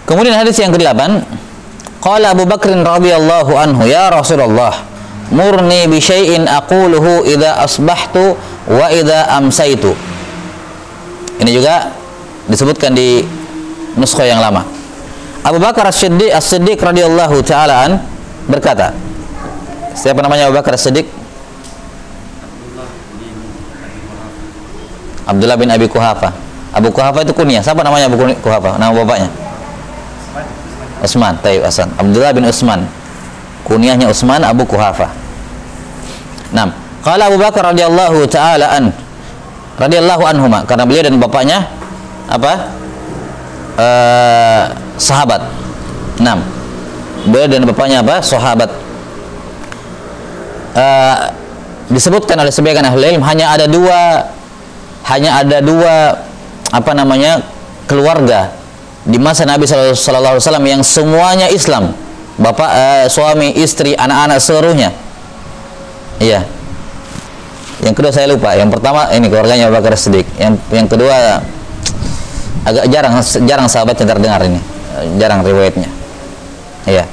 Kemudian hadis yang ke-8, qala Abu Bakr radhiyallahu anhu, ya Rasulullah, murni bi syai'in aquluhu idza asbahtu wa idza amsaitu. Ini juga disebutkan di nuskha yang lama. Abu Bakar As-Siddiq radhiyallahu taala an berkata, siapa namanya Abu Bakar As-Siddiq? Abdullah bin Abi Quhafa. Abu Quhafa itu kunyah. Siapa namanya Abu Quhafa? Nama bapaknya? Utsman. Tayyib Hasan. Abdullah bin Utsman. Kunyahnya Utsman Abu Quhafa. Nah, qala Abu Bakar radhiyallahu taala an, radhiyallahu anhuma, karena beliau dan bapaknya apa? Sahabat. Nah, beliau dan bapaknya apa? Sahabat. Disebutkan oleh sebagian ahli ilmu hanya ada dua apa namanya keluarga di masa Nabi sallallahu alaihi wasallam yang semuanya Islam, bapak, suami, istri, anak-anak seluruhnya. Iya. Yang kedua saya lupa. Yang pertama ini keluarganya Abu Bakar Siddiq. Yang kedua agak jarang sahabatnya terdengar ini. Jarang riwayatnya. Iya.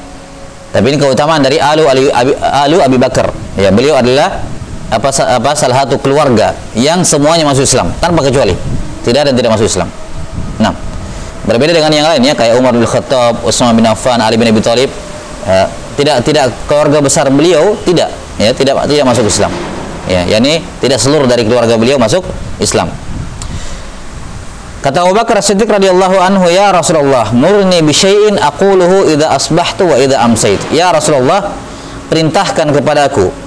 Tapi ini keutamaan dari Alu Abi Bakar. Ya, beliau adalah salah satu keluarga yang semuanya masuk Islam tanpa kecuali. Tidak ada yang tidak masuk Islam. Nah, berbeda dengan yang lainnya kayak Umar bin Khattab, Utsman bin Affan, Ali bin Abi Thalib, tidak keluarga besar beliau tidak masuk Islam. Ya, yakni tidak seluruh dari keluarga beliau masuk Islam. Kata Abu Bakar As-Siddiq radhiyallahu anhu, ya Rasulullah, murni bi syai'in aquluhu idza asbahtu wa idza amsaitu. Ya Rasulullah, perintahkan kepadaku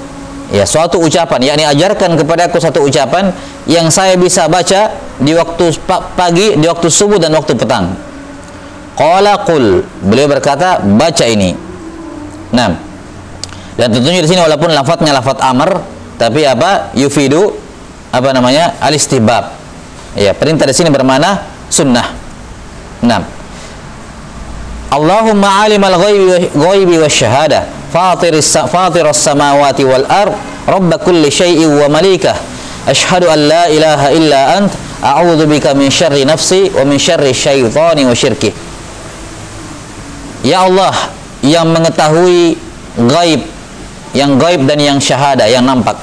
ya suatu ucapan, yakni ajarkan kepadaku satu ucapan yang saya bisa baca di waktu pagi, di waktu subuh dan waktu petang. Qala qul, beliau berkata baca ini. Nah, dan tentunya di sini walaupun lafadznya lafadz amr, tapi apa? Yufidu apa namanya? Al-istihbab. Ya, perintah di sini bermakna sunnah. Nah, Allahumma alimal ghaibi wasyahada fatiris samawati wal ard rabb kulli syai'in wa malikah asyhadu an la ilaha illa ant a'udzu bika min syarri nafsi wa min syarri syaitani wa syirki. Ya Allah yang mengetahui gaib, yang gaib dan yang syahada, yang nampak,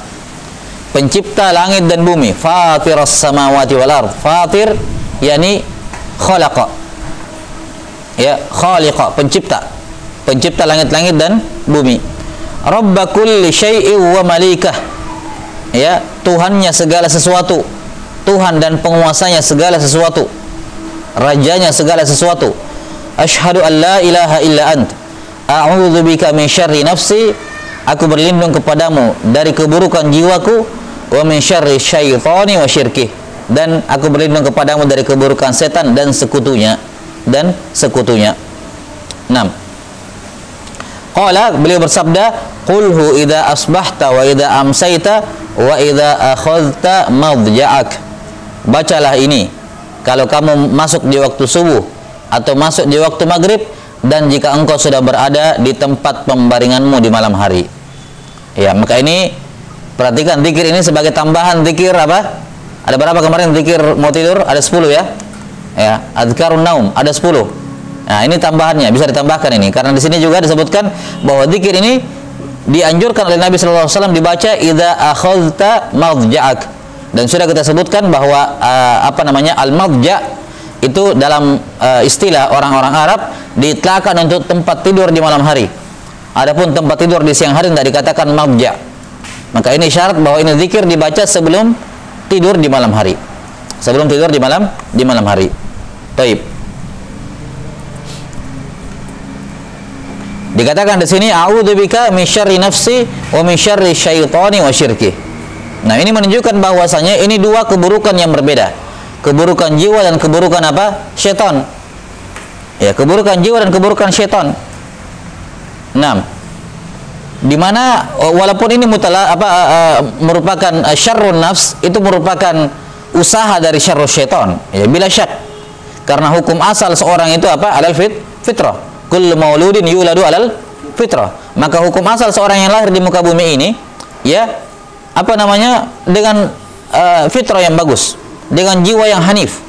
pencipta langit dan bumi, fatiras samawati wal ard. Fatir yakni khalaqa, ya, khaliqa, pencipta langit-langit dan bumi. Rabb kulli syai'in wa malikah, ya, Tuhannya segala sesuatu, Tuhan dan penguasanya segala sesuatu, rajanya segala sesuatu. Asyhadu an la ilaha illa ant a'udzu bika min syarri nafsi, aku berlindung kepadamu dari keburukan jiwaku, wa min syarri syaitani wa syirki, dan aku berlindung kepadamu dari keburukan setan dan sekutunya. 6. Qala, beliau bersabda, qulhu idza asbahta wa idza amsayta wa idza akhadhta madja'ak. Bacalah ini kalau kamu masuk di waktu subuh atau masuk di waktu maghrib, dan jika engkau sudah berada di tempat pembaringanmu di malam hari. Ya, maka ini perhatikan zikir ini sebagai tambahan zikir apa? Ada berapa kemarin zikir mau tidur? Ada 10 ya. Ya, adzkarun naum ada 10. Nah, ini tambahannya, bisa ditambahkan ini karena di sini juga disebutkan bahwa zikir ini dianjurkan oleh Nabi sallallahu alaihi wasallam dibaca idza akhadhta madja'ak. Dan sudah kita sebutkan bahwa al-madja' itu dalam istilah orang-orang Arab diitlakan untuk tempat tidur di malam hari. Adapun tempat tidur di siang hari tidak dikatakan madja'. Maka ini syarat bahwa ini zikir dibaca sebelum tidur di malam hari. Sebelum tidur di malam hari. Baik. Dikatakan di sini a'udzubika min syarri nafsi wa min syarri syaitani wa syirki. Nah, ini menunjukkan bahwasanya ini dua keburukan yang berbeda. Keburukan jiwa dan keburukan apa? Syaitan. Ya, keburukan jiwa dan keburukan syaitan. 6. Di mana walaupun ini merupakan syarrun nafs, itu merupakan usaha dari syarrus syaitan. Ya, bila syak. Karena hukum asal seorang itu apa? Alal fitrah. Kullu mauludin yuladu alal fitrah. Maka hukum asal seorang yang lahir di muka bumi ini, ya, dengan fitrah yang bagus, dengan jiwa yang hanif.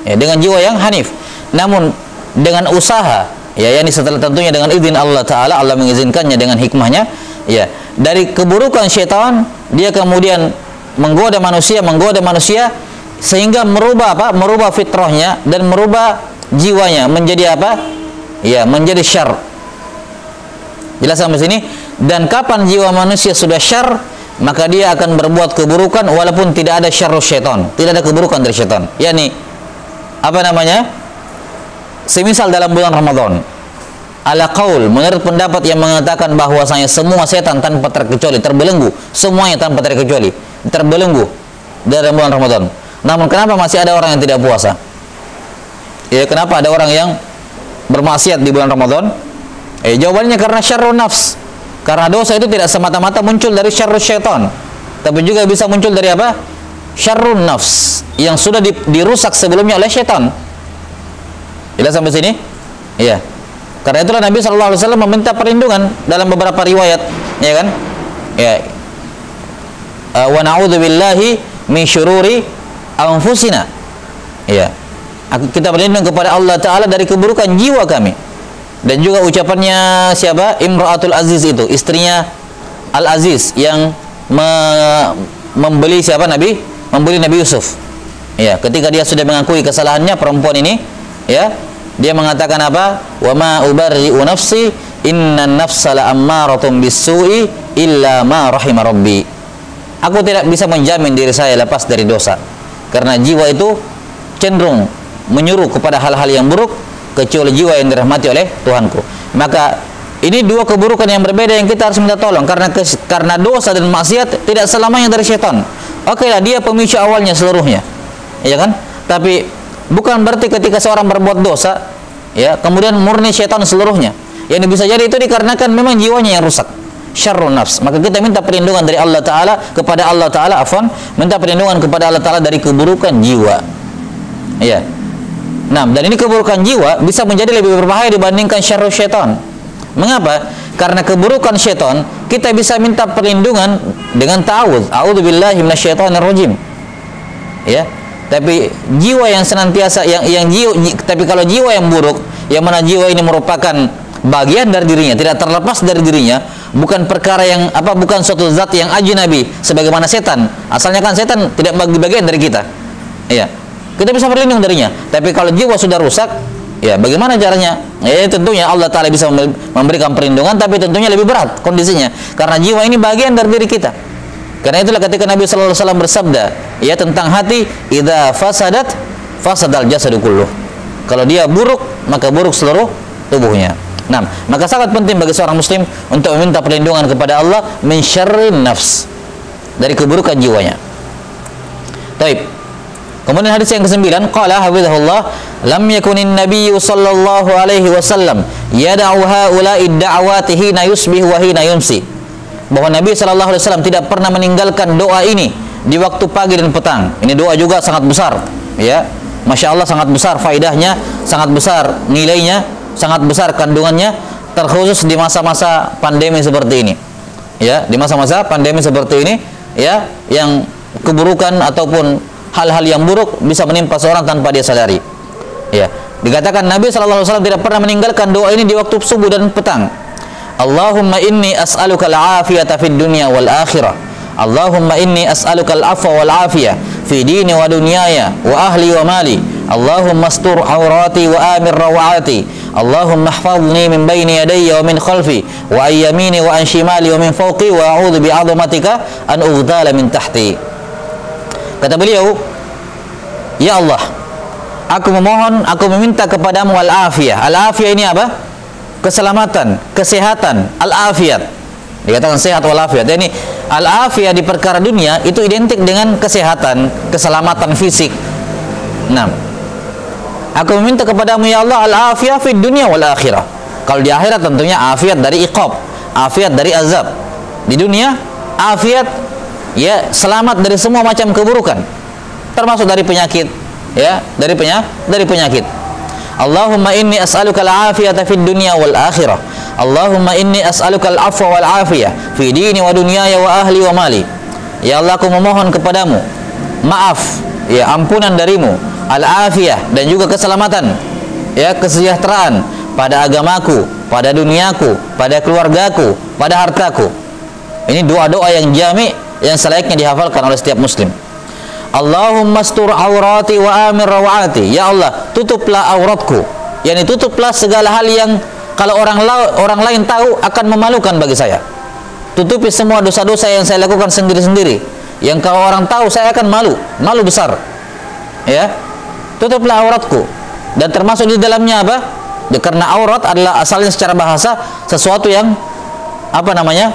Ya, dengan jiwa yang hanif. Namun dengan usaha, ya, yakni setelah tentunya dengan izin Allah Ta'ala, Allah mengizinkannya dengan hikmahnya, ya, dari keburukan syaitan, dia kemudian menggoda manusia sehingga merubah apa? Merubah fitrahnya dan merubah jiwanya menjadi apa? Ya, menjadi syarr. Jelas sampai sini? Dan kapan jiwa manusia sudah syarr, maka dia akan berbuat keburukan walaupun tidak ada syarrus syaitan, tidak ada keburukan dari syaitan. Yakni apa namanya? Semisal dalam bulan Ramadan, ala qaul, menurut pendapat yang mengatakan bahwasanya semua setan tanpa terkecuali terbelenggu, semuanya tanpa terkecuali terbelenggu dalam bulan Ramadan. Namun kenapa masih ada orang yang tidak puasa? Ya, kenapa ada orang yang bermaksiat di bulan Ramadan? Jawabannya karena syarrun nafs. Karena dosa itu tidak semata-mata muncul dari syarrus syaitan, tapi juga bisa muncul dari apa? Syarrun nafs yang sudah dirusak sebelumnya oleh syaitan. Jelas sampai sini? Iya. Karena itulah Nabi SAW meminta perlindungan dalam beberapa riwayat, ya kan? Ya. Wa na'udzubillahi min syururi anfusina. Ya. Kita berlindung kepada Allah Ta'ala dari keburukan jiwa kami. Dan juga ucapannya siapa? Imra'atul Aziz itu, istrinya Al-Aziz yang membeli siapa? Membeli Nabi Yusuf. Ya, ketika dia sudah mengakui kesalahannya, perempuan ini, ya, dia mengatakan apa? Wa ma ubarri'u nafsi innan nafsa la'ammaratun bis-su'i illa ma rahima rabbi. Aku tidak bisa menjamin diri saya lepas dari dosa, karena jiwa itu cenderung menyuruh kepada hal-hal yang buruk kecuali jiwa yang dirahmati oleh Tuhanku. Maka ini dua keburukan yang berbeda yang kita harus minta tolong, karena dosa dan maksiat tidak selamanya dari syaitan. Oke lah, dia pemicu awalnya seluruhnya, ya kan? Tapi bukan berarti ketika seorang berbuat dosa, ya, kemudian murni syaitan seluruhnya. Yang bisa jadi itu dikarenakan memang jiwanya yang rusak, syarrun nafs. Maka kita minta perlindungan dari Allah Ta'ala kepada Allah Ta'ala, minta perlindungan kepada Allah Ta'ala dari keburukan jiwa. Ya. Nah, dan ini keburukan jiwa bisa menjadi lebih berbahaya dibandingkan syarrus syaitan. Mengapa? Karena keburukan syaitan kita bisa minta perlindungan dengan ta'awudz. A'udzubillahi minasyaitonir rajim. Ya. Tapi jiwa yang senantiasa tapi kalau jiwa yang buruk, yang mana jiwa ini merupakan bagian dari dirinya, tidak terlepas dari dirinya, bukan perkara yang bukan suatu zat yang ajnabi sebagaimana setan. Asalnya kan setan tidak bagian dari kita. Iya. Kita bisa berlindung darinya. Tapi kalau jiwa sudah rusak, ya bagaimana caranya? Ya tentunya Allah Ta'ala bisa memberikan perlindungan, tapi tentunya lebih berat kondisinya karena jiwa ini bagian dari diri kita. Karena itulah ketika Nabi sallallahu alaihi wasallam bersabda, ya, tentang hati, idza fasadat fasadal jasadu kulluh. Kalau dia buruk, maka buruk seluruh tubuhnya. Nah, maka sangat penting bagi seorang muslim untuk meminta perlindungan kepada Allah min syarrin nafs, dari keburukan jiwanya. Baik. Kemudian hadis yang ke-9, qala hafizahullah, lam yakunin nabiyyu sallallahu alaihi wasallam yad'u haula'i ad-da'awati hina yusbih wa hina yumsi. Bahwa Nabi sallallahu alaihi wasallam tidak pernah meninggalkan doa ini di waktu pagi dan petang. Ini doa juga sangat besar, ya. Masya Allah, sangat besar faidahnya, sangat besar nilainya, sangat besar kandungannya, terkhusus di masa-masa pandemi seperti ini. Ya, di masa-masa pandemi seperti ini, ya, yang keburukan ataupun hal-hal yang buruk bisa menimpa seorang tanpa dia sadari. Ya, dikatakan Nabi sallallahu alaihi wasallam tidak pernah meninggalkan doa ini di waktu subuh dan petang. Allahumma inni as'aluka al-afiyata fid dunya wal akhirah. Allahumma inni as'aluka al-afwa wal afiyah fi dini wa dunyaya wa ahli wa mali. Allahumma astur awrati wa amir rawati. Allahumma ihfazni min bayni yadayya wa min khalfi wa an yamini wa an shimali wa min fawqi wa a'udzu bi'azamatika an ughtala min tahti. Kata beliau, ya Allah, aku memohon, aku meminta kepadamu al-afiyah. Al-afiyah ini apa? Keselamatan, kesehatan, al-afiyat. Dikatakan sehat walafiat. Ini al-afiyah di perkara dunia itu identik dengan kesehatan, keselamatan fisik. Nah, aku meminta kepadamu ya Allah al-afiyah fid dunya wal akhirah. Kalau di akhirat tentunya afiat dari iqab, afiat dari azab. Di dunia afiat, ya, selamat dari semua macam keburukan, termasuk dari penyakit, ya, dari penyakit. Allahumma inni as'aluka al-afiyata fid dunya wal akhirah. Allahumma inni as'aluka al-afwa wal afiyah fi dini wa dunyaya wa ahli wa mali. Ya Allah, aku memohon kepadamu maaf, ya, ampunan darimu, al-afiyah, dan juga keselamatan, ya kesejahteraan pada agamaku, pada duniaku, pada keluargaku, pada hartaku. Ini doa-doa yang jami' yang selayaknya dihafalkan oleh setiap muslim. Allahumma astur aurati wa amir rawati. Ya Allah, tutuplah auratku. Yani tutuplah segala hal yang kalau orang lain tahu akan memalukan bagi saya. Tutupi semua dosa-dosa yang saya lakukan sendiri-sendiri. Yang kalau orang tahu saya akan malu besar. Ya. Tutuplah auratku. Dan termasuk di dalamnya apa? Karena aurat adalah asalnya secara bahasa sesuatu yang apa namanya?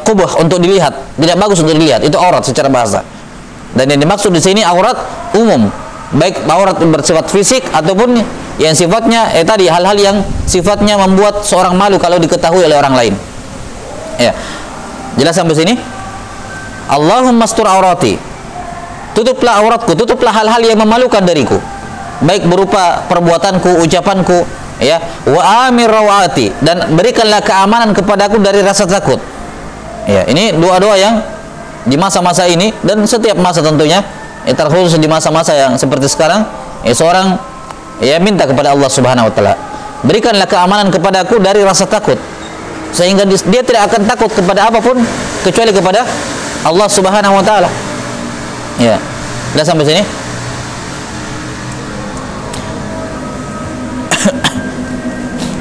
Qubh, untuk dilihat, tidak bagus untuk dilihat. Itu aurat secara bahasa. Dan yang dimaksud di sini aurat umum, baik aurat bersifat fisik ataupun yang sifatnya tadi hal-hal yang sifatnya membuat seorang malu kalau diketahui oleh orang lain. Ya. Jelas sampai sini? Allahumma astur aurati. Tutuplah auratku, tutuplah hal-hal yang memalukan dariku. Baik berupa perbuatanku, ucapanku, ya. Wa amir rawati, dan berikanlah keamanan kepadaku dari rasa takut. Ya, ini doa-doa yang di masa-masa ini dan setiap masa tentunya, terkhusus di masa-masa yang seperti sekarang, seorang minta kepada Allah Subhanahu wa taala, berikanlah keamanan kepadaku dari rasa takut, sehingga dia tidak akan takut kepada apapun kecuali kepada Allah Subhanahu wa taala. Ya. Sudah sampai sini?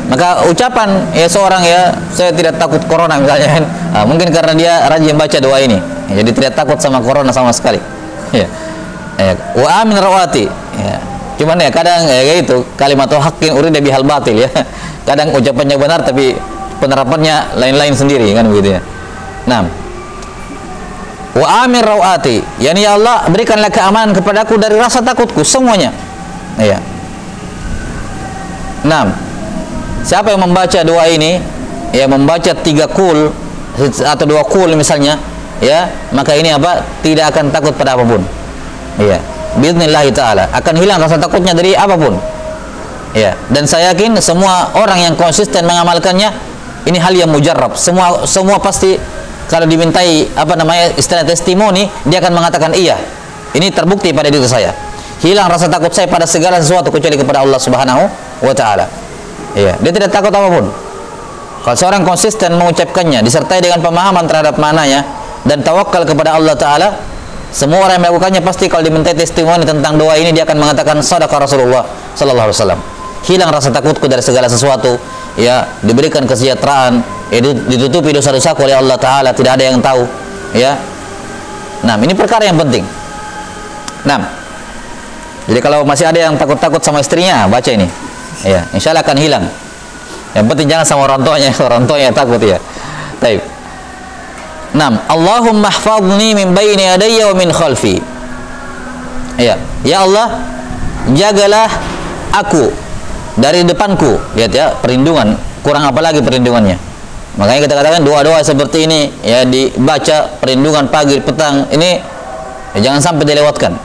Maka ucapan seorang saya tidak takut corona misalnya kan, mungkin karena dia rajin baca doa ini, jadi tidak takut sama corona sama sekali. Ya. Wa amin rawati. Ya. Cuman kadang kayak itu kalimat haqqin urida bihal batil ya. Kadang ucapannya benar tapi penerapannya lain-lain sendiri kan begitu ya. Nah. Wa amin rawati. Yani ya Allah, berikanlah keamanan kepadaku dari rasa takutku semuanya. Ya. Nah. Siapa yang membaca doa ini, membaca 3 qul atau 2 qul misalnya, maka ini apa? Tidak akan takut pada apapun. Ya, biidznillah taala akan hilang rasa takutnya dari apapun. Ya, dan saya yakin semua orang yang konsisten mengamalkannya, ini hal yang mujarrab. Semua pasti kalau dimintai istilah testimoni, dia akan mengatakan iya. Ini terbukti pada diri saya. Hilang rasa takut saya pada segala sesuatu kecuali kepada Allah Subhanahu wa taala. Iya, dia tidak takut apapun. Kalau seorang konsisten mengucapkannya disertai dengan pemahaman terhadap maknanya dan tawakal kepada Allah Ta'ala, semua orang yang melakukannya pasti kalau dimintai testimoni tentang doa ini, dia akan mengatakan shadaqa Rasulullah Sallallahu Alaihi Wasallam. Hilang rasa takutku dari segala sesuatu, diberikan kesejahteraan, ditutupi dosa-dosaku oleh Allah Ta'ala, tidak ada yang tahu. Ya. Nah, ini perkara yang penting. Nah, jadi kalau masih ada yang takut-takut sama istrinya, baca ini. Ya, insya Allah akan hilang. Yang penting jangan sama orang tuanya takut ya. Baik. 6. Allahumma ihfazni min baini yadayya wa min khalfi. Ya Allah, jagalah aku dari depanku. Lihat ya, perlindungan. Kurang apa lagi perlindungannya? Makanya kita katakan doa-doa seperti ini dibaca perlindungan pagi petang ini jangan sampai dilewatkan.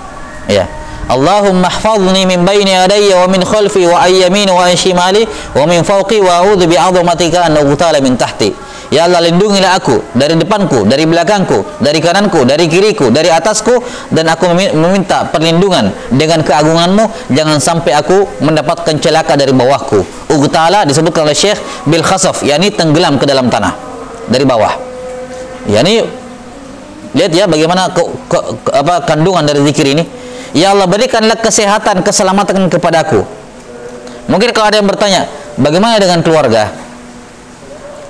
Ya. Allahumma ihfazni min baini yadayya wa min khalfi wa an yamini wa an shimali wa min fawqi wa a'udzu bi'azamatika an ughtala min tahti. Ya Allah, lindungilah aku dari depanku, dari belakangku, dari kananku, dari kiriku, dari atasku, dan aku meminta perlindungan dengan keagunganmu jangan sampai aku mendapatkan celaka dari bawahku. Ughtala disebutkan oleh Syekh bil khasaf, yakni tenggelam ke dalam tanah dari bawah. Yani lihat ya bagaimana kandungan dari zikir ini. Ya Allah, berikanlah kesehatan, keselamatan kepadaku. Mungkin kalau ada yang bertanya, bagaimana dengan keluarga?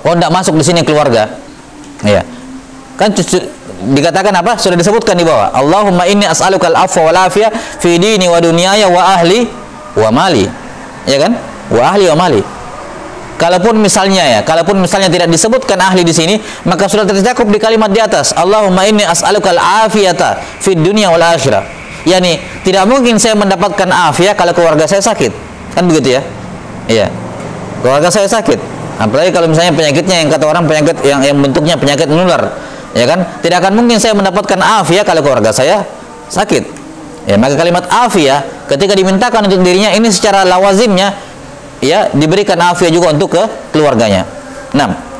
Oh, tidak masuk di sini keluarga. Ya. Kan dikatakan apa? Sudah disebutkan di bawah. Allahumma inni as'alukal afwa wal afiyah fi dini wa dunyaya wa ahli wa mali. Ya kan? Wa ahli wa mali. Kalaupun misalnya tidak disebutkan ahli di sini, maka sudah tercakup di kalimat di atas. Allahumma inni as'alukal afiyata fi dunya wal akhirah. Yani tidak mungkin saya mendapatkan afiat kalau keluarga saya sakit, kan begitu ya? Iya, keluarga saya sakit. Apalagi kalau misalnya penyakitnya yang kata orang penyakit yang bentuknya penyakit menular, ya kan? Tidak akan mungkin saya mendapatkan afiat kalau keluarga saya sakit. Ya, maka kalimat afiat ketika dimintakan untuk dirinya ini secara lawazimnya, diberikan afiat juga untuk ke keluarganya. 6.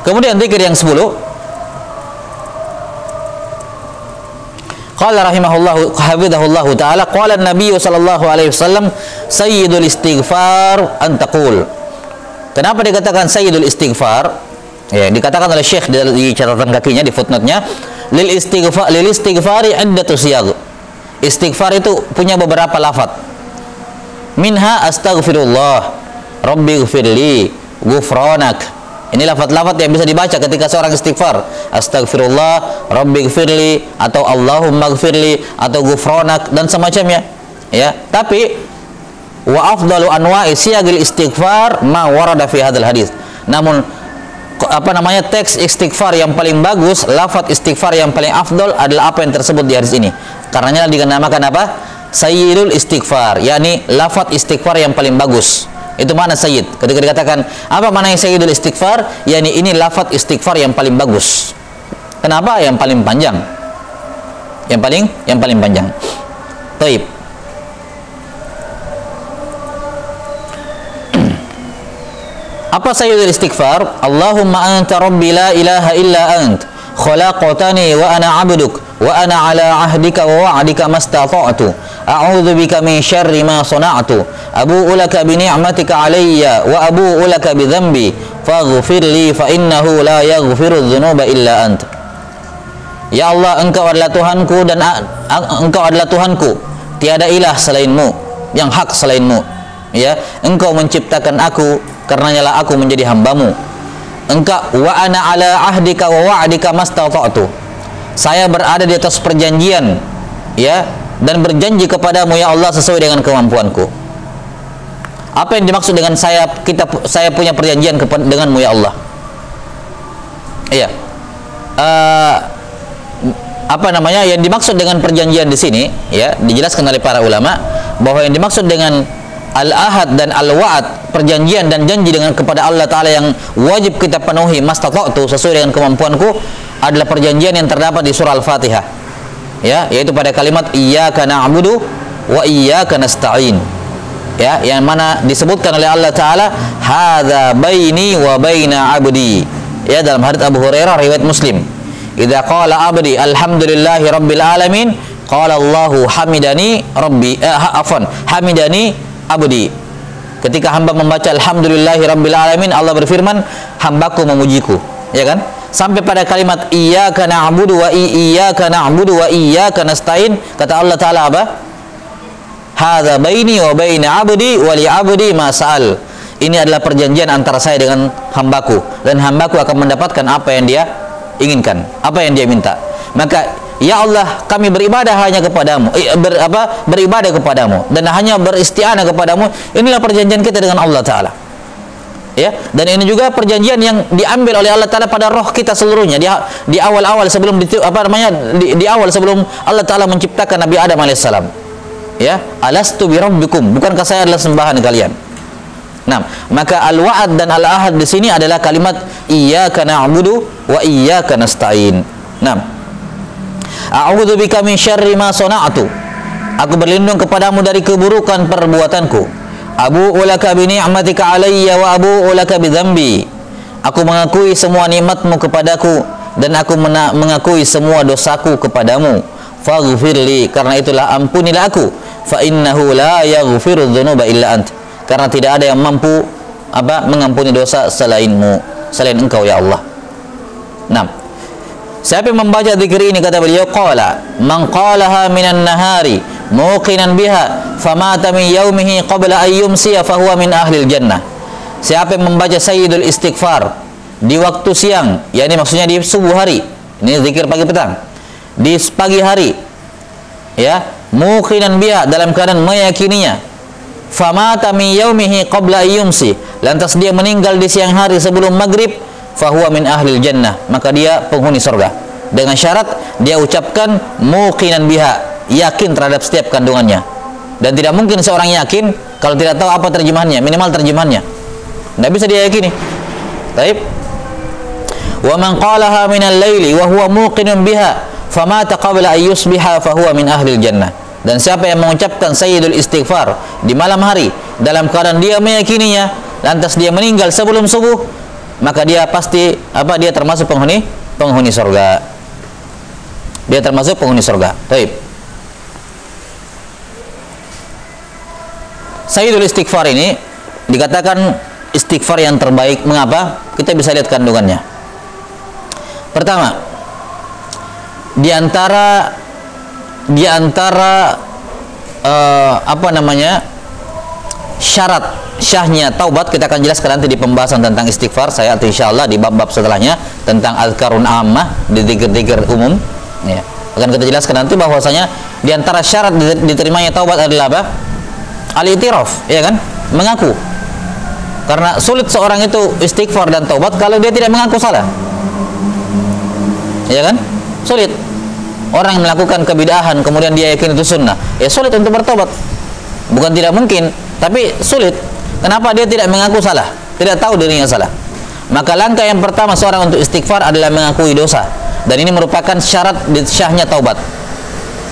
Kemudian zikir yang 10. Qala rahimahullahu hafizahullahu taala qala an-nabiy sallallahu alaihi wasallam sayyidul istighfar an taqul. Kenapa dikatakan sayyidul istighfar? Ya, dikatakan oleh Syekh di catatan kakinya di footnote-nya lil istighfari iddatu siyagh. Istighfar itu punya beberapa lafaz. Minha astaghfirullah, rabbighfirli, ghufranak. Ini lafaz-lafaz yang bisa dibaca ketika seorang istighfar. Astaghfirullah, rabbighfirli, atau Allahumma ghfirli, atau ghufranak dan semacamnya. Ya, tapi wa afdalu anwa'i siyagil istighfar ma warada fi hadzal hadis. Namun teks istighfar yang paling bagus, lafaz istighfar yang paling afdal adalah apa yang tersebut di hadis ini. Karenanya dinamakan apa? Sayyidul istighfar, yakni lafaz istighfar yang paling bagus. Itu mana sayyid? Ketika dikatakan apa maknanya sayyidul istighfar, yakni ini lafaz istighfar yang paling bagus. Kenapa? Yang paling panjang. Yang paling panjang. Baik. Apa sayyidul istighfar? Allahumma anta rabbi la ilaha illa ant khalaqtani wa ana 'abduk wa ana 'ala 'ahdika wa wa'dika mastata'tu a'udzu bika min syarri ma sana'tu abu'u laka bi ni'matika 'alayya wa abu'u laka bi dhanbi faghfir li fa innahu la yaghfiru dzunuba illa ant. Ya Allah, Engkau adalah Tuhanku dan Engkau adalah Tuhanku, tiada ilah selainmu yang hak selainmu. Ya, Engkau menciptakan aku, karenanya lah aku menjadi hambamu. Engkau wa ana ala ahdika wa wa'dika mastata'tu. Saya berada di atas perjanjian, ya, dan berjanji kepadamu ya Allah sesuai dengan kemampuanku. Apa yang dimaksud dengan saya punya perjanjian denganmu ya Allah? Iya. Yang dimaksud dengan perjanjian di sini, ya, dijelaskan oleh para ulama bahwa yang dimaksud dengan al-ahad dan al-wa'ad, perjanjian dan janji dengan kepada Allah Ta'ala yang wajib kita penuhi mastata'tu, sesuai dengan kemampuanku, adalah perjanjian yang terdapat di surah Al-Fatihah, ya, yaitu pada kalimat iyyaka na'budu wa iyyaka nasta'in, ya, yang mana disebutkan oleh Allah Ta'ala hadza baini wa baina abdi, ya, dalam hadits Abu Hurairah riwayat Muslim, idza qala abdi alhamdulillahi rabbil alamin qala Allahu hamidani rabbi hamidani abdi. Ketika hamba membaca alhamdulillahi rabbil alamin, Allah berfirman hambaku memujiku, ya kan? Sampai pada kalimat iyyaka na'budu wa iyyaka nasta'in, kata Allah Ta'ala apa? Hadza baini wa baina abdi wa li abdi ma sa'al. Ini adalah perjanjian antara saya dengan hambaku, dan hambaku akan mendapatkan apa yang dia inginkan, apa yang dia minta. Maka ya Allah, kami beribadah hanya kepadamu, beribadah kepadamu dan hanya beristi'anah kepadamu. Inilah perjanjian kita dengan Allah Ta'ala, ya. Dan ini juga perjanjian yang diambil oleh Allah Ta'ala pada roh kita seluruhnya di awal-awal sebelum di awal sebelum Allah Ta'ala menciptakan Nabi Adam alaihissalam, ya. Alastu bi rabbikum, bukankah saya adalah sembahan kalian? Nah, maka al-wa'ad dan al-ahad di sini adalah kalimat iyyaka na'budu wa iyyaka nasta'in. Nah, a'udzu bika min syarri ma sana'tu. Aku berlindung kepadamu dari keburukan perbuatanku. Abu'u laka bi ni'matika 'alayya wa abu'u laka bi dzambi. Aku mengakui semua nikmatmu kepadaku dan aku mengakui semua dosaku kepadamu. Faghfirli, karena itulah ampunilah aku. Fa innahu la yaghfiru dzunuba illa ant. Karena tidak ada yang mampu mengampuni dosa selain Engkau ya Allah. Nah, siapa yang membaca zikir ini, kata beliau, qala man qalaha minan nahari muqinan biha famata min yaumihi qabla an yumsiya fahuwa min ahlil jannah. Siapa yang membaca sayyidul istighfar di waktu siang, yakni maksudnya di subuh hari, ini zikir pagi petang, di pagi hari, ya, muqinan biha, dalam keadaan meyakininya, famata min yaumihi qabla an yumsi, lantas dia meninggal di siang hari sebelum maghrib, fahuwa min ahlil jannah, maka dia penghuni surga. Dengan syarat dia ucapkan muqinan biha, yakin terhadap setiap kandungannya. Dan tidak mungkin seorang yakin kalau tidak tahu apa terjemahannya, minimal terjemahannya. Tidak bisa dia yakini. Baik. Wa man qalaha min al-laili wa huwa muqinun biha famata qabla an yusbiha fahuwa min ahlil jannah. Dan siapa yang mengucapkan sayyidul istighfar di malam hari dalam keadaan dia meyakininya, lantas dia meninggal sebelum subuh, maka dia pasti dia termasuk penghuni surga. dia termasuk penghuni surga. Baik. Sayyidul istighfar ini dikatakan istighfar yang terbaik. Mengapa? Kita bisa lihat kandungannya. Pertama, di antara syarat syahnya taubat, kita akan jelaskan nanti di pembahasan tentang istighfar saya insyaallah di bab-bab setelahnya tentang azkarun ammah, di zikir-zikir umum ya. Akan kita jelaskan nanti bahwasanya di antara syarat diterimanya taubat adalah apa? Al-i'tiraf, ya kan? Mengaku. Karena sulit seorang itu istighfar dan taubat kalau dia tidak mengaku salah. Ya kan? Sulit. Orang yang melakukan kebidahan kemudian dia yakin itu sunnah, ya sulit untuk bertobat. Bukan tidak mungkin, tapi sulit. Kenapa? Dia tidak mengaku salah, tidak tahu dirinya salah. Maka langkah yang pertama seorang untuk istighfar adalah mengakui dosa, dan ini merupakan syarat syahnya taubat.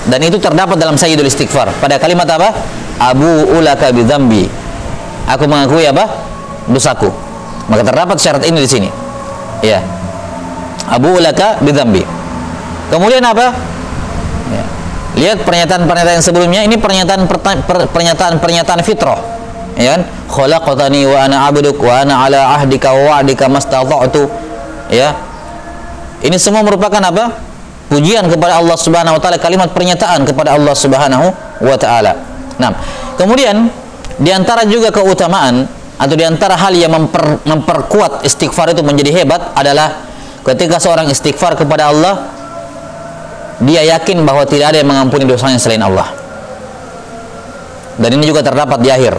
Dan itu terdapat dalam sayyidul istighfar pada kalimat apa? Abu ulaka bidzambi. Aku mengakui apa? Dosaku. Maka terdapat syarat ini di sini. Ya. Abu ulaka bidzambi. Kemudian apa? Ya. Lihat pernyataan-pernyataan yang sebelumnya, ini pernyataan fitrah. Ya kan? Khalaqtani wa ana 'abduk wa ana 'ala ahdika wa wa'dika mastata'tu. Ya. Ini semua merupakan apa? Pujian kepada Allah Subhanahu wa taala, kalimat pernyataan kepada Allah Subhanahu wa taala. Nah, kemudian di antara juga keutamaan atau di antara hal yang memperkuat istighfar itu menjadi hebat adalah ketika seorang istighfar kepada Allah, dia yakin bahwa tidak ada yang mengampuni dosanya selain Allah. Dan ini juga terdapat di akhir.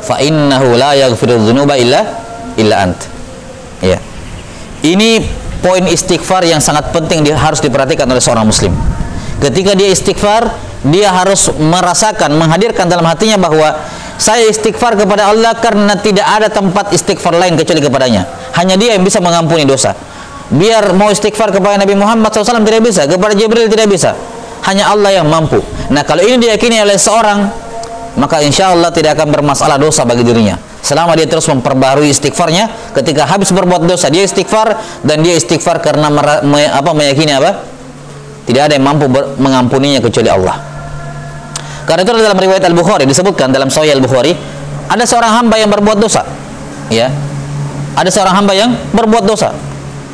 Fa innahu la yaghfiru dzunuba illa ant. Ya. Ini poin istighfar yang sangat penting harus diperhatikan oleh seorang muslim. Ketika dia istighfar, dia harus merasakan, menghadirkan dalam hatinya bahwa saya istighfar kepada Allah karena tidak ada tempat istighfar lain kecuali kepadanya. Hanya dia yang bisa mengampuni dosa. Biar mau istighfar kepada Nabi Muhammad SAW tidak bisa, kepada Jibril tidak bisa, hanya Allah yang mampu. Nah, kalau ini diyakini oleh seorang, maka insya Allah tidak akan bermasalah dosa bagi dirinya selama dia terus memperbarui istighfarnya. Ketika habis berbuat dosa, dia istighfar, dan dia istighfar karena meyakini apa? Tidak ada yang mampu mengampuninya kecuali Allah. Karena itu dalam riwayat Al-Bukhari disebutkan dalam Sahih Al-Bukhari, ada seorang hamba yang berbuat dosa. Ya. Ada seorang hamba yang berbuat dosa.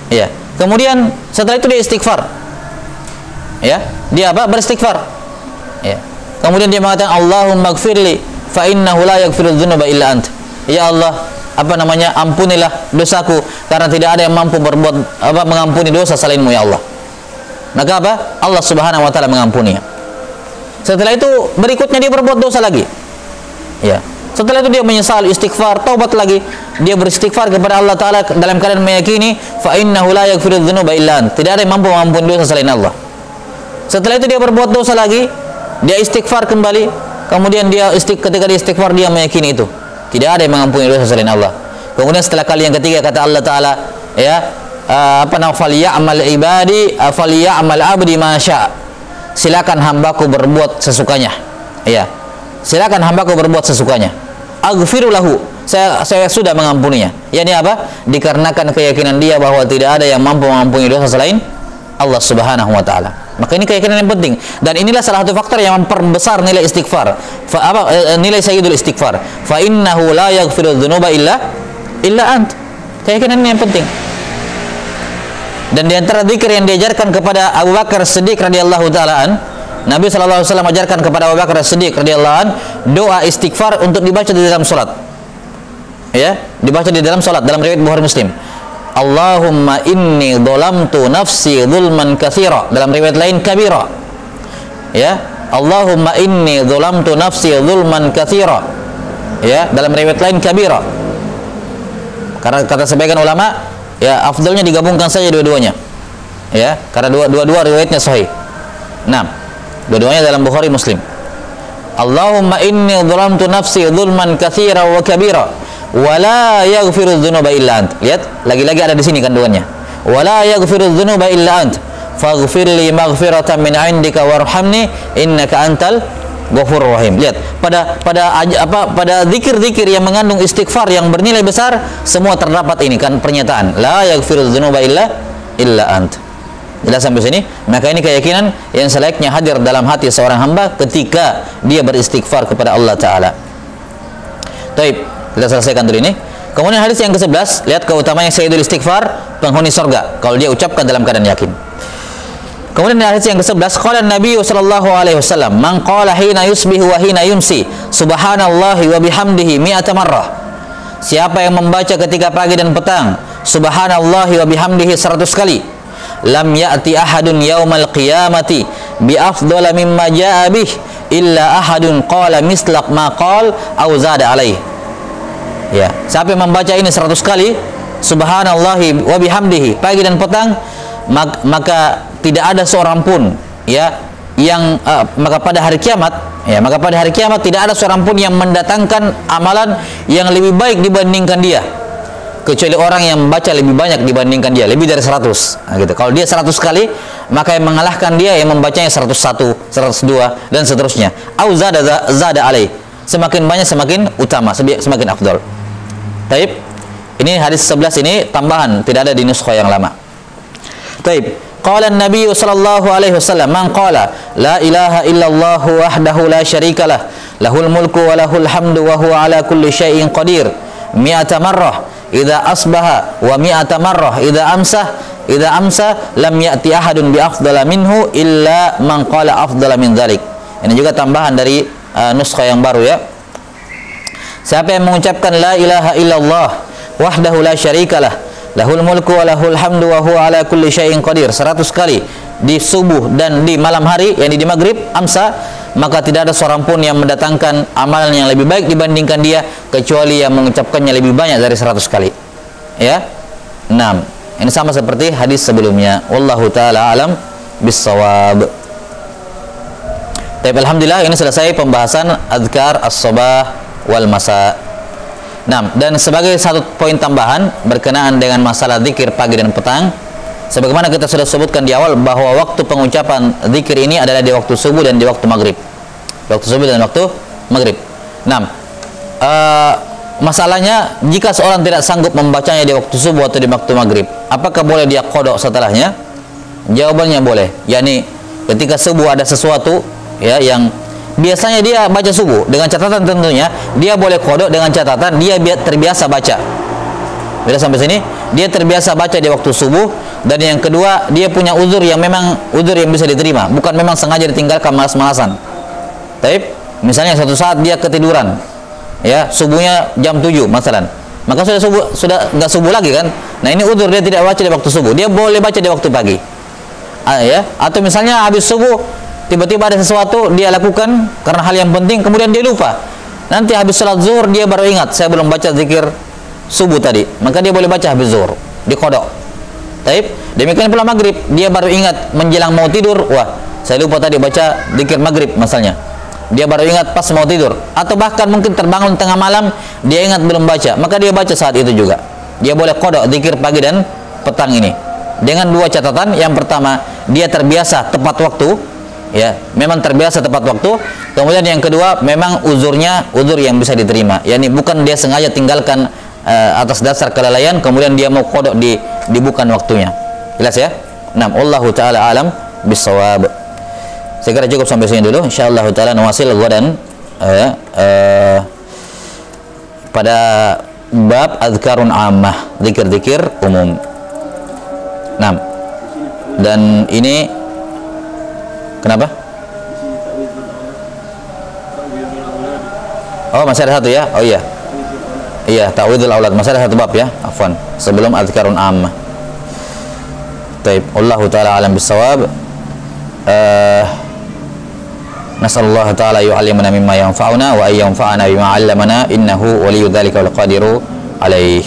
Ya. Kemudian setelah itu dia istighfar. Ya, dia apa? Beristighfar. Ya. Kemudian dia mengatakan, Allahumma gfirli fa innahu la yaghfiru dzunuba illa ant. Ya Allah, ampunilah dosaku karena tidak ada yang mampu mengampuni dosa selainmu ya Allah. Maka apa? Allah Subhanahu wa taala mengampuninya. Setelah itu berikutnya dia berbuat dosa lagi. Ya. Setelah itu dia menyesal, istighfar, taubat lagi. Dia beristighfar kepada Allah Ta'ala dalam keadaan meyakini fa innahu la yaghfiru dzunuba illa ant. Tidak ada yang mampu mengampuni dosa selain Allah. Setelah itu dia berbuat dosa lagi, dia istighfar kembali. Kemudian ketika dia istighfar, dia meyakini itu tidak ada yang mengampuni dosa selain Allah. Kemudian setelah kali yang ketiga kata Allah Ta'ala, ya, falyamal ibadi falyamal abdi ma syaa. Silakan hambaku berbuat sesukanya. Ya. Silakan hambaku berbuat sesukanya. Aghfiru lahu. Saya sudah mengampuninya. Yani apa? Dikarenakan keyakinan dia bahwa tidak ada yang mampu mengampuni dosa selain Allah Subhanahu wa taala. Maka ini keyakinan yang penting, dan inilah salah satu faktor yang memperbesar nilai istighfar. Nilai sayyidul istighfar. Fa innahu la yaghfiru dzunuba illa ant. Keyakinan ini yang penting. Dan di antara zikir yang diajarkan kepada Abu Bakar Siddiq radhiyallahu taala Nabi sallallahu alaihi wasallam ajarkan kepada Abu Bakar Siddiq radhiyallahu doa istighfar untuk dibaca di dalam salat. Ya, dibaca di dalam salat dalam riwayat Bukhari Muslim. Allahumma inni dzalamtu nafsi dzulman katsira, dalam riwayat lain kabira. Ya, Allahumma inni dzalamtu nafsi dzulman katsira. Ya, dalam riwayat lain kabira. Karena kata sebagian ulama, ya afdalnya digabungkan saja dua-duanya. Ya, karena dua-dua riwayatnya sahih. Nah, dua-duanya dalam Bukhari Muslim. Allahumma inni dzalamtu nafsi dzulman katsira wa kabira wa la yaghfiru dzunuba illa ant. Lihat, lagi-lagi ada di sini kandungannya. Wa la yaghfiru dzunuba illa ant. Faghfir li maghfiratan min 'indika warhamni innaka antal ghafurur rahim. Lihat, pada zikir-zikir yang mengandung istighfar yang bernilai besar, semua terdapat ini kan pernyataan la yaghfiru dzunuba illa ant. Jelas sampai sini? Maka ini keyakinan yang selayaknya hadir dalam hati seorang hamba ketika dia beristighfar kepada Allah Ta'ala. Taib, kita selesaikan dulu ini. Kemudian hadis yang ke-11, lihat keutamaannya sayyidul istighfar, penghuni surga, kalau dia ucapkan dalam keadaan yakin. Kemudian hadis yang ke-11, qala Nabi sallallahu alaihi wasallam, man qala hina yusbihu wa hina yumsi, subhanallahi wa bihamdihi mi'ata marrah. Siapa yang membaca ketika pagi dan petang, subhanallahi wa bihamdihi 100 kali, lam ya'ti ahadun yaumal qiyamati bi afdhala mimma jaa bih illa ahadun qala mislaq ma qala aw zada alaih. Ya, siapa yang membaca ini 100 kali, subhanallahi wa bihamdihi, pagi dan petang, maka tidak ada seorang pun ya yang maka pada hari kiamat tidak ada seorang pun yang mendatangkan amalan yang lebih baik dibandingkan dia, kecuali orang yang membaca lebih banyak dibandingkan dia, lebih dari 100. Nah, gitu. Kalau dia 100 kali, maka yang mengalahkan dia yang membacanya 101, 102 dan seterusnya. Au zada alaih. Semakin banyak semakin utama, semakin afdal. Taib. Ini hadis 11 ini tambahan, tidak ada di nuskha yang lama. Taib. Qala an-nabiy sallallahu alaihi wasallam, man qala la ilaha illallah wahdahu la syarikalah, lahul mulku wa lahul hamdu wa huwa ala kulli syai'in qadir, mi'ata marrah idza asbaha wa mi'ata marrah idza amsa lam ya'ti ahadun bi afdala minhu illa man qala afdala min dzalik. Ini juga tambahan dari nuskha yang baru ya. Siapa yang mengucapkan la ilaha illallah wahdahu la syarikalah, lahul mulku wa lahul hamdu wa huwa ala kulli syai'in qadir 100 kali di subuh dan di malam hari, yang di maghrib amsa, maka tidak ada seorang pun yang mendatangkan amalan yang lebih baik dibandingkan dia, kecuali yang mengucapkannya lebih banyak dari 100 kali. Ya. 6. Ini sama seperti hadis sebelumnya. Wallahu taala alam bissawab. Tapi alhamdulillah ini selesai pembahasan azkar as-sabah wal masa. 6. Dan sebagai satu poin tambahan berkenaan dengan masalah zikir pagi dan petang, sebagaimana kita sudah sebutkan di awal bahwa waktu pengucapan zikir ini adalah di waktu subuh dan di waktu maghrib. Waktu subuh dan waktu maghrib. 6. Masalahnya, jika seorang tidak sanggup membacanya di waktu subuh atau di waktu maghrib, apakah boleh dia qada setelahnya? Jawabannya boleh. Yani ketika subuh ada sesuatu ya yang biasanya dia baca subuh, dengan catatan tentunya dia boleh qada dengan catatan dia terbiasa baca. Bila sampai sini, dia terbiasa baca di waktu subuh, dan yang kedua dia punya uzur yang memang uzur yang bisa diterima, bukan memang sengaja ditinggalkan malas-malasan. Taib, misalnya suatu saat dia ketiduran, ya subuhnya jam 7 masalan, maka sudah nggak subuh lagi kan? Nah ini uzur, dia tidak baca di waktu subuh, dia boleh baca di waktu pagi. Ya, atau misalnya habis subuh tiba-tiba ada sesuatu dia lakukan karena hal yang penting, kemudian dia lupa. Nanti habis salat zuhur dia baru ingat, saya belum baca zikir subuh tadi, maka dia boleh baca habis zuhur, di qada. Taib. Demikian pula maghrib, dia baru ingat menjelang mau tidur, wah saya lupa tadi baca zikir maghrib misalnya, dia baru ingat pas mau tidur, atau bahkan mungkin terbangun tengah malam dia ingat belum baca, maka dia baca saat itu juga. Dia boleh qada zikir pagi dan petang ini dengan dua catatan. Yang pertama, dia terbiasa tepat waktu, ya memang terbiasa tepat waktu. Kemudian yang kedua, memang uzurnya uzur yang bisa diterima, yakni bukan dia sengaja tinggalkan atas dasar kelalaian, kemudian dia mau qada di bukan waktunya. Jelas ya? Nah, wallahu taala alam bisawab. Saya kira cukup sampai sini dulu. Insyaallah taala nawasil ghadan pada bab azkarun ammah, zikir-zikir umum. Nah, dan ini kenapa? Oh, masih ada satu ya? Oh iya. Iya, ta'widul aulad. Masih ada satu bab ya? Afwan. Sebelum azkarun ammah. Taib. Wallahu ta'ala alam bisawab. Nasallallahu ta'ala yu'allimana mimma yanfa'una wa ayyanfa'ana bima 'allamana innahu waliyyu dzalika wal qadiru alaih.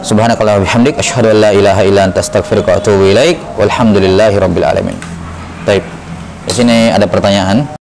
Subhanakallah wa bihamdik asyhadu an la ilaha illa anta astaghfiruka wa atubu ilaik walhamdulillahi rabbil alamin. Taib. Di sini ada pertanyaan.